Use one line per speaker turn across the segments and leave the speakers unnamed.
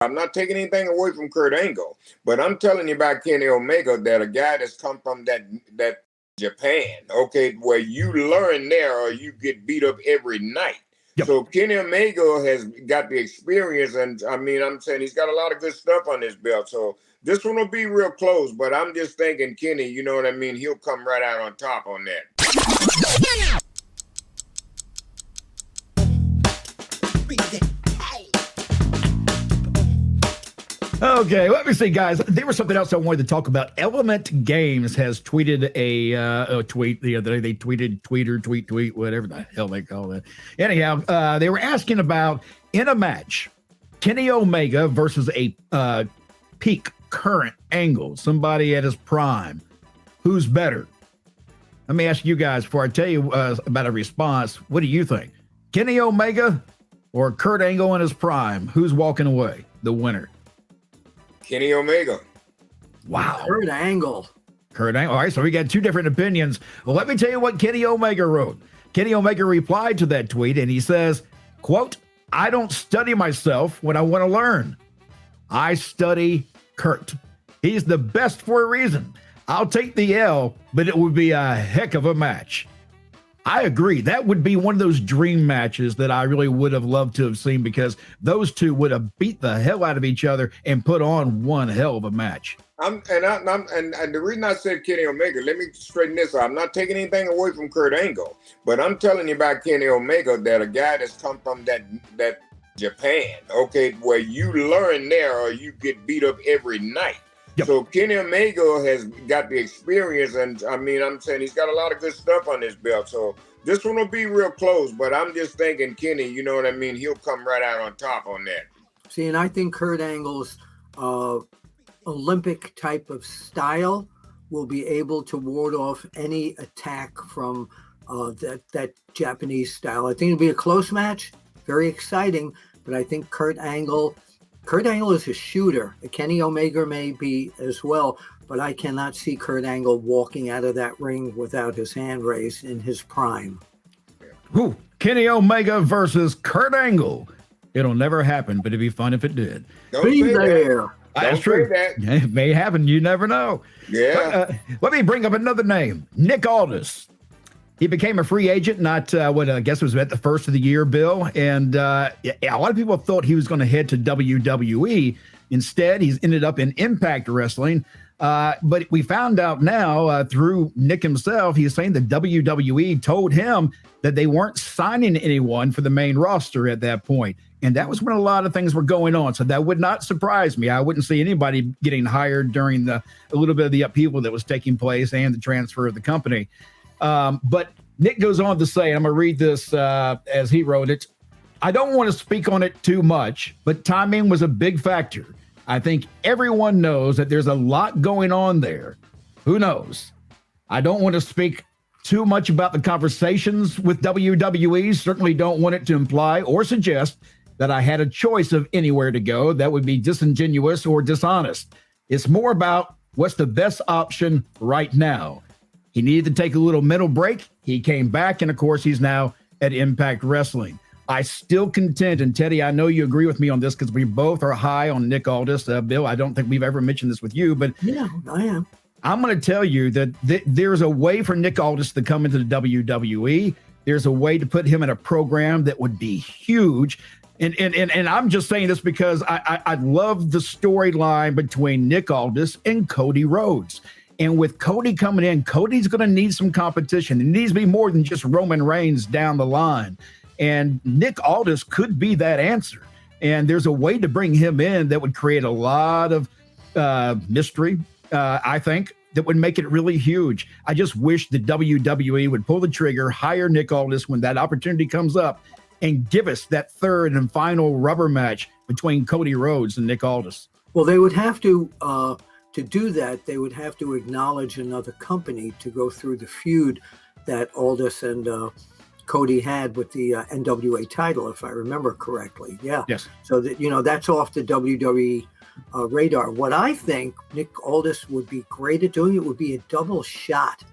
I'm not taking anything away from Kurt Angle, but I'm telling you about Kenny Omega, that a guy that's come from that Japan, okay, where you learn there or you get beat up every night.
Yep.
So Kenny Omega has got the experience, and I'm saying he's got a lot of good stuff on his belt. So this one will be real close, but I'm just thinking Kenny, you know what I mean? He'll come right out on top on that.
Okay, let me see, guys. There was something else I wanted to talk about. Element Games has tweeted a tweet the other day. They tweet, whatever the hell they call it. Anyhow, they were asking about, in a match, Kenny Omega versus a peak current Angle, somebody at his prime. Who's better? Let me ask you guys before I tell you about a response. What do you think? Kenny Omega or Kurt Angle in his prime? Who's walking away? The winner.
Kenny Omega.
Wow.
Kurt Angle.
All right, so we got two different opinions. Well, let me tell you what Kenny Omega wrote. Kenny Omega replied to that tweet, and he says, quote, "I don't study myself when I want to learn. I study Kurt. He's the best for a reason. I'll take the L, but it would be a heck of a match." I agree. That would be one of those dream matches that I really would have loved to have seen, because those two would have beat the hell out of each other and put on one hell of a match.
And the reason I said Kenny Omega, let me straighten this out. I'm not taking anything away from Kurt Angle, but I'm telling you about Kenny Omega, that a guy that's come from that Japan, okay, where you learn there or you get beat up every night.
Yep.
So Kenny Omega has got the experience, and I'm saying he's got a lot of good stuff on his belt. So this one will be real close, but I'm just thinking Kenny, you know what I mean? He'll come right out on top on that.
See, and I think Kurt Angle's Olympic type of style will be able to ward off any attack from that Japanese style. I think it'll be a close match, very exciting, but I think Kurt Angle is a shooter. Kenny Omega may be as well, but I cannot see Kurt Angle walking out of that ring without his hand raised in his prime.
Ooh, Kenny Omega versus Kurt Angle. It'll never happen, but it'd be fun if it did.
Be there.
That's true. It may happen. You never know.
Yeah.
Let me bring up another name, Nick Aldis. He became a free agent, not I guess it was at the first of the year, Bill. And a lot of people thought he was going to head to WWE. Instead, he's ended up in Impact Wrestling. But we found out now through Nick himself, he's saying the WWE told him that they weren't signing anyone for the main roster at that point. And that was when a lot of things were going on. So that would not surprise me. I wouldn't see anybody getting hired during a little bit of the upheaval that was taking place and the transfer of the company. But Nick goes on to say, and I'm going to read this as he wrote it, "I don't want to speak on it too much, but timing was a big factor. I think everyone knows that there's a lot going on there. Who knows? I don't want to speak too much about the conversations with WWE. Certainly don't want it to imply or suggest that I had a choice of anywhere to go. That would be disingenuous or dishonest. It's more about what's the best option right now. He needed to take a little mental break. He came back, and of course, he's now at Impact Wrestling. I still contend, and Teddy, I know you agree with me on this because we both are high on Nick Aldis. Bill, I don't think we've ever mentioned this with you, but
yeah, I am.
I'm going to tell you that there's a way for Nick Aldis to come into the WWE. There's a way to put him in a program that would be huge. And I'm just saying this because I love the storyline between Nick Aldis and Cody Rhodes. And with Cody coming in, Cody's going to need some competition. It needs to be more than just Roman Reigns down the line. And Nick Aldis could be that answer. And there's a way to bring him in that would create a lot of mystery, I think, that would make it really huge. I just wish the WWE would pull the trigger, hire Nick Aldis when that opportunity comes up, and give us that third and final rubber match between Cody Rhodes and Nick Aldis.
Well, they would have to do that, they would have to acknowledge another company to go through the feud that Aldis and Cody had with the NWA title, if I remember correctly. Yeah.
Yes.
So that, that's off the WWE radar. What I think Nick Aldis would be great at doing, it would be a double shot.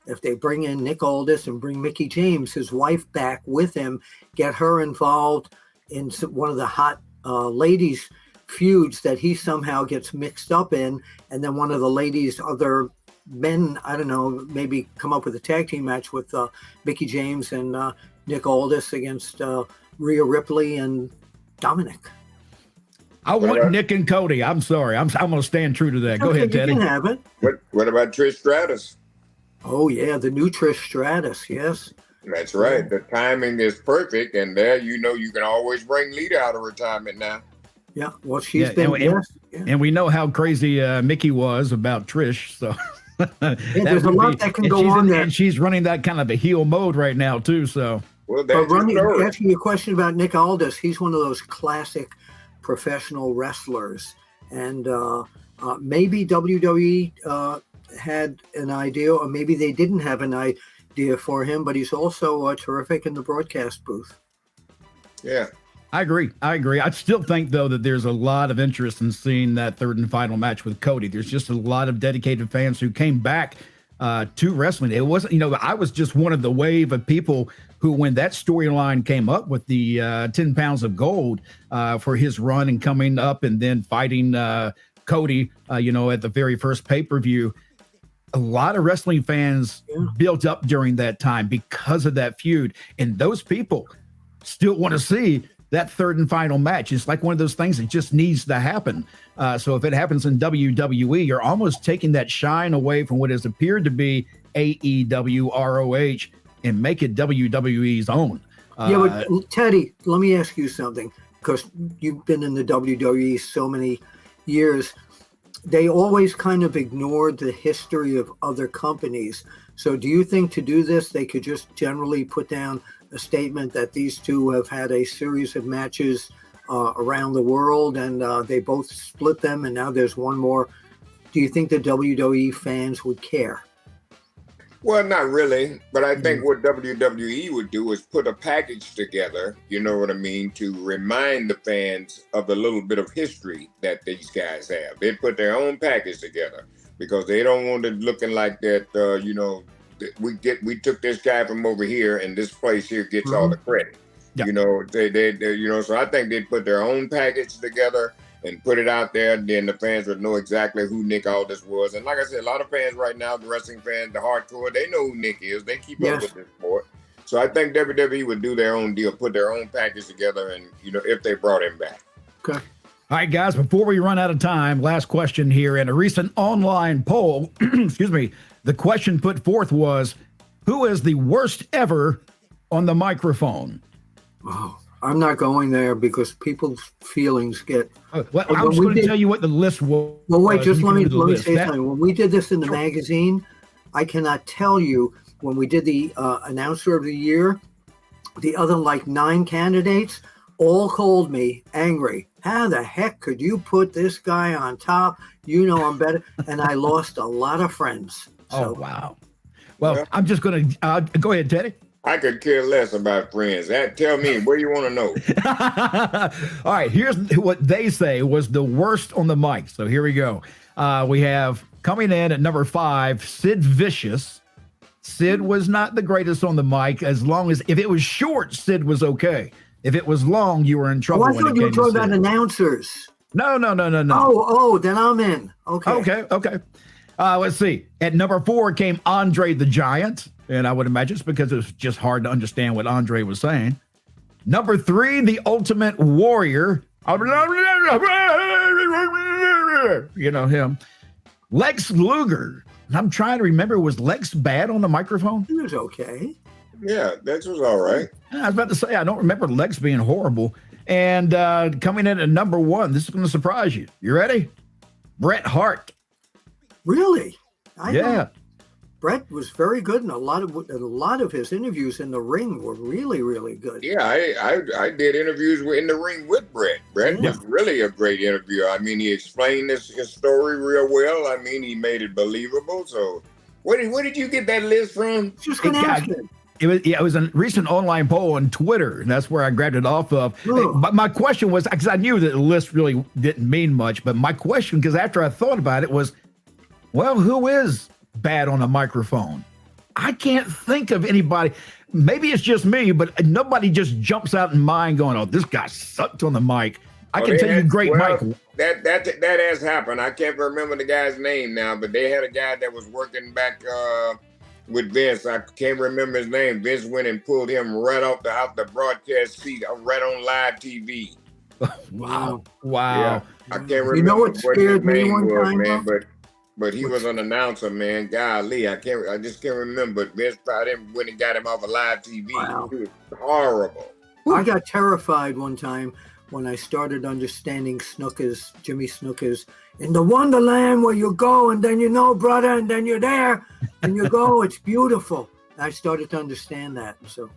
If they bring in Nick Aldis and bring Mickie James, his wife, back with him, get her involved in one of the hot ladies feuds that he somehow gets mixed up in, and then one of the ladies' other men, I don't know, maybe come up with a tag team match with Mickie James and Nick Aldis against Rhea Ripley and Dominic.
I want Nick and Cody. I'm sorry. I'm going to stand true to that. Go ahead, Teddy.
You can have it.
What about Trish Stratus?
Oh, yeah, the new Trish Stratus, yes.
That's right. The timing is perfect, and there you can always bring Lita out of retirement now.
Yeah, well, she's been...
And we know how crazy Mickie was about Trish, so...
there's a lot that can go on there.
And she's running that kind of a heel mode right now, too, so...
Well, that's
asking you a question about Nick Aldis, he's one of those classic professional wrestlers, and maybe WWE had an idea, or maybe they didn't have an idea for him, but he's also terrific in the broadcast booth.
Yeah,
I agree. I still think, though, that there's a lot of interest in seeing that third and final match with Cody. There's just a lot of dedicated fans who came back to wrestling. It wasn't, I was just one of the wave of people who, when that storyline came up with the 10 pounds of gold for his run and coming up and then fighting Cody, at the very first pay-per-view, a lot of wrestling fans built up during that time because of that feud. And those people still want to see that third and final match. It's like one of those things that just needs to happen. So if it happens in WWE, you're almost taking that shine away from what has appeared to be AEW, ROH, and make it WWE's own.
But Teddy, let me ask you something, because you've been in the WWE so many years. They always kind of ignored the history of other companies. So do you think to do this, they could just generally put down a statement that these two have had a series of matches around the world, and they both split them, and now there's one more? Do you think the WWE fans would care?
Well, not really, but I think what WWE would do is put a package together, you know what I mean, to remind the fans of the little bit of history that these guys have. They put their own package together because they don't want it looking like that, we took this guy from over here and this place here gets all the credit. Yeah. So I think they'd put their own package together and put it out there, and then the fans would know exactly who Nick Aldis was. And like I said, a lot of fans right now, the wrestling fans, the hardcore, they know who Nick is. They keep up with this sport. So I think WWE would do their own deal, put their own package together, and, if they brought him back.
Okay.
All right, guys, before we run out of time, last question here. In a recent online poll, the question put forth was, who is the worst ever on the microphone?
Oh, I'm not going there because people's feelings get...
Well, I was going to tell you what the list was.
Well, wait, just let me say something. When we did this in the magazine, I cannot tell you, when we did the announcer of the year, the other 9 candidates all called me angry. How the heck could you put this guy on top? I'm better. And I lost a lot of friends.
So. Oh, wow. Well, I'm just going to... go ahead, Teddy.
I could care less about friends. Tell me, what do you want to know?
All right, here's what they say was the worst on the mic. So here we go. We have coming in at number 5, Sid Vicious. Sid was not the greatest on the mic, as long as if it was short, Sid was okay. If it was long, you were in trouble.
I thought you were talking about announcers.
No.
Oh, then I'm in. Okay.
Let's see. At number 4 came Andre the Giant. And I would imagine it's because it was just hard to understand what Andre was saying. Number 3, the Ultimate Warrior. Him. Lex Luger. I'm trying to remember, was Lex bad on the microphone?
He was okay.
Yeah, Lex was all right.
I was about to say, I don't remember Lex being horrible. And coming in at number 1, this is going to surprise you. You ready? Bret Hart.
Really?
Yeah.
Bret was very good, and a lot of his interviews in the ring were really, really good.
Yeah, I did interviews in the ring with Bret. Bret was really a great interviewer. I mean, he explained his story real well. I mean, he made it believable. So, where did you get that list from?
Just gonna ask you.
It was a recent online poll on Twitter, and that's where I grabbed it off of. But my question was, because I knew that the list really didn't mean much, but my question, because after I thought about it, was, well, who is bad on a microphone? I can't think of anybody. Maybe it's just me, but nobody just jumps out in mind going, oh, this guy sucked on the mic. I can tell you, great Mike.
That has happened. I can't remember the guy's name now, but they had a guy that was working back with Vince. I can't remember his name. Vince went and pulled him right out the broadcast seat, right on live TV.
Wow.
Yeah, I can't remember.
You know what scared me one time,
man, but he was an announcer, man. Golly, I just can't remember. But Vince probably went and got him off of live TV.
Wow.
It was horrible.
I got terrified one time when I started understanding Jimmy Snuka's in the Wonderland where you go and then brother, and then you're there and you go. It's beautiful. I started to understand that. So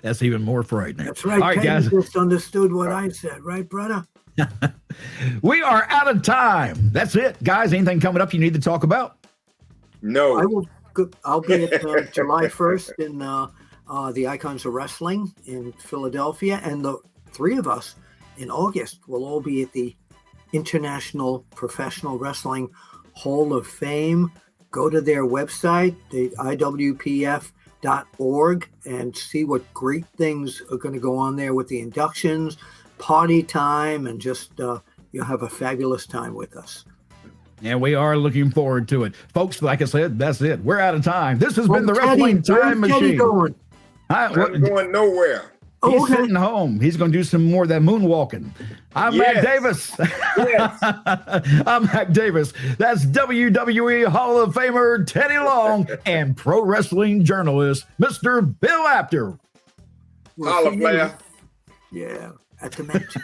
that's even more frightening.
That's right.
All right, guys.
Just understood what I said, right, brother?
We are out of time. That's it, guys. Anything coming up you need to talk about?
No.
I'll be at July 1st in the Icons of Wrestling in Philadelphia, and the three of us in August will all be at the International Professional Wrestling Hall of Fame. Go to their website, the IWPF.org, and see what great things are going to go on there with the inductions, party time, and just you'll have a fabulous time with us.
And we are looking forward to it. Folks, like I said, that's it. We're out of time. This has been the Wrestling Time Machine.
Going?
I'm going nowhere.
He's sitting home. He's going to do some more of that moonwalking. I'm Mac Davis.
Yes.
I'm Mac Davis. That's WWE Hall of Famer Teddy Long and pro wrestling journalist Mr. Bill Apter.
Holla, player.
Yeah, at the matches.